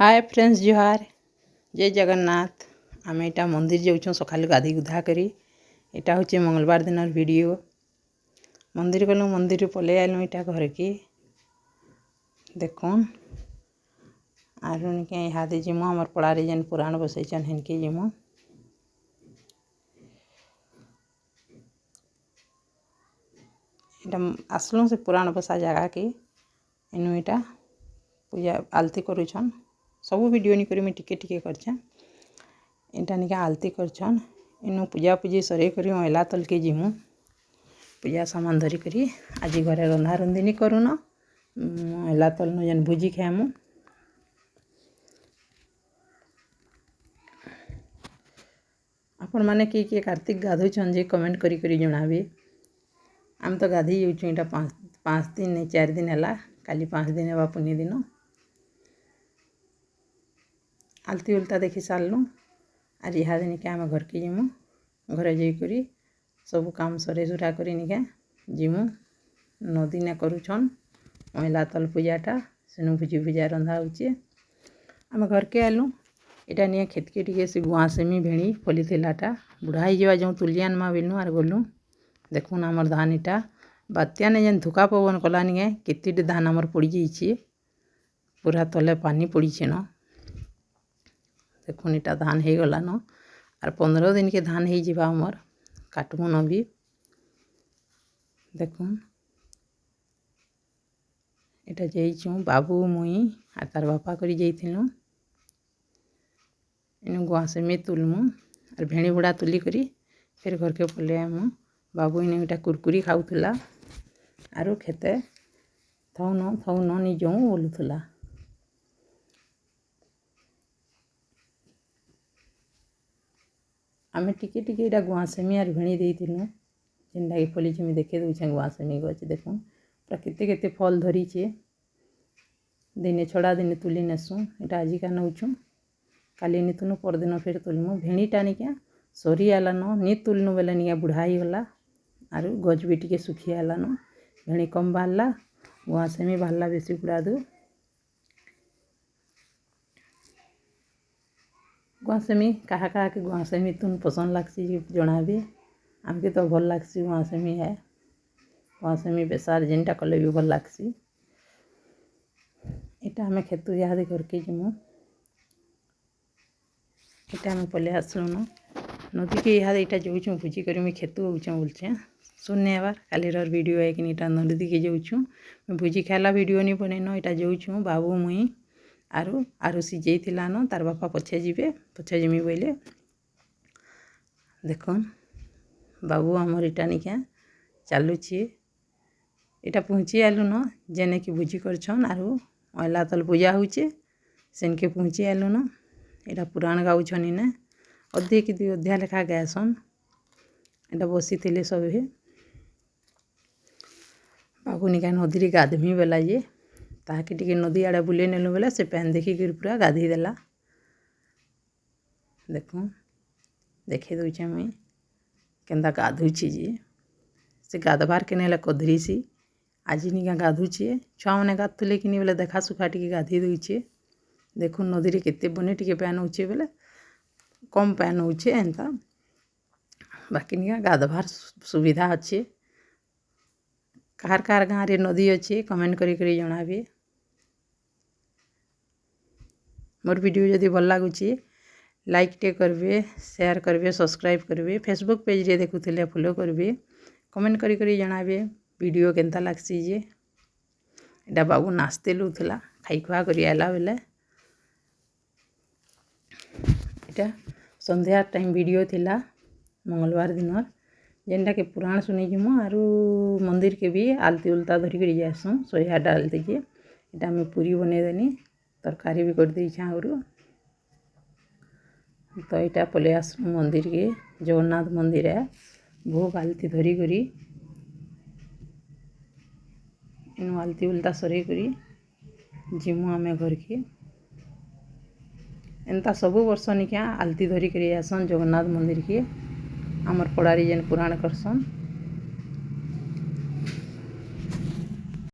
Hi friends जुहार जय जगन्नाथ। आम यहाँ मंदिर जाऊँ सका गाधी गुधा करी। यहाँ हूँ मंगलवार दिन वीडियो। मंदिर गलु मंदिर पलि आलु यहाँ घर की देखुन आरु निके इहादे जिमु आमर पड़ारे जेन पुराण बसैचन हेनके जिमु। इटा आसलु से पुराण बसा जगह के इनु इटा पूजा आलती करुछन। सबू वीडियो नहीं करी मैं टिके टिके करछें। इटा निके आलती करछन। इनु पूजा पूजी सरे करी महिला तल के जिमु पूजा सामान धरी करी आज घरे रंधा रंधी नहीं करूँ न महिला तल न जेन भुजी खाएमु। आपण माने किए कार्तिक गाधुछन जे कमेंट करी करी जणाबे। आम तो गाधी जाऊँ इटा 5 दिन नहीं 4 दिन है काली 5 दिन है पुनी दिन आलती उल्टा देखी सारलु आज यहाँ निके आम घर के जिमु। घरे जाइकरी सबू काम सरे सुरा करी निके जिमु। नदी ने करुछन महिला तल पूजाटा सेनु भुजी भुजा रंधा होचे। आम घर के आलु इटा निये खेत के टिके से गुआसेमी भेणी फली थिलाटा बुढ़ा ही जावा जो तुलियान मा बिलनु आर गलु देखुन आमर धान इटा बात्या ने जेन धुका पवन कला निये केते धान आमर पड़ी जाइए पूरा तले पानी पड़ी न देखुन इटा धान हो गला न आर 15 दिन के धान हो जावा आमर काटमु न भी देखुन इटा जाइछू बाबू मुई आर तार बापा करी जाइथिलु। इनु गुआसेमी तुलमु आर भेणी बुढ़ा तुली करी फिर घर के पले आमु। बाबू इने इटा कुरकुरी खाऊला आरु खेते थौ न निजऊ बोलुला। आमे टिके टिके इटा गुआसेमी आर भेणी देइथिलु जेनटा कि फली जमी देखे दउछे गुआसेमी गछ देखुन पूरा केते केते फल धरीछे। दिने छड़ा दिने तुली नेसु इटा आजिका नउछु काली नितुनु परदिन फिर तुलमु। भेणीटा निके सरी आला न नी तुलनु बेले निके बुढ़ा ही गला आरु गछ भी टिके सुखी आला न भेणी कम बाहरला गुआसेमी बाहरला बेसी गुड़ादु। गुआसेमी कहा के गुआसेमी तुन पसंद लागसी जणाबे। आमके तो भल लागसी गुआसेमी है गुआसेमी बेसार जेनटा कले भी भल लागसी। इटा हमें खेतु याद करके जिमु इटा हमें पले आसलु न नदी के यहाँ इटा जाऊँ भुजी करी मैं खेतु होचे बोलचे सुनने बार कालीर वीडियो है कि इटा नदी के जाऊँ मैं भुजी खाला वीडियो नहीं बने न इटा जाऊँ बाबू मुई आरु आरु सीझे थिला न तार बापा पछे जीवे पछे जिमी बोले देखन बाबू आमर इटा निके चलुची इटा पहुँची आलु न जेने कि भुजी करछन आरु महिला तल पूजा होचे सेनके पहुँची आलु न इटा पुराण गाउछन इने अधे कि 2 अध्याय लेखा गायसन इटा बसी थिले सभे। बाबू निका नदी गाधमी बेला जे ताके टिके नदी आड़े बुले नेलु बेला से पैन देखी पूरा गाधी देला देखुन देखे दउछे मुई केंदा गाधुची जे से गाधबार के नेला कधरीसी आज निका गाधुचे छुआ मैंने गाधुले कि बेले देखा सुखा टिके गाधी दउछे। देखुन नदी केते बने टिके पैन होचे बेले कम पैन होचे एंता बाकी निका गाधबार सुविधा अच्छे। कार कार गाँव रे नदी अच्छे कमेंट करी करी जणाबे। मोर वीडियो जदि भल लागुची लाइक टे करबे शेयर करबे सब्सक्राइब करबे फेसबुक पेज रे देखुथिले फॉलो करबे कमेंट करी करी जणाबे वीडियो केनता लागसी जे। इटा बाबू नाचते लुथला खाई खुआ करी आला बेले इटा संध्या टाइम वीडियो थिला मंगलवार दिन जेनटा के पुराण सुनी जिमु आरु मंदिर के भी आलती उल्टा धरी करी जासु 108 आलती के इटा मैं पूरी बने देनी तरकारी भी कर दी आगु तो इटा पले आसु मंदिर के जगन्नाथ मंदिर है भोग आलती धरी करी इन आलती उल्टा सरे करी जिमु आमे घर के एंता सबू वर्ष निका आलती धरी करी आसन जगन्नाथ मंदिर के आमर पड़ारी जेन पुराण करसन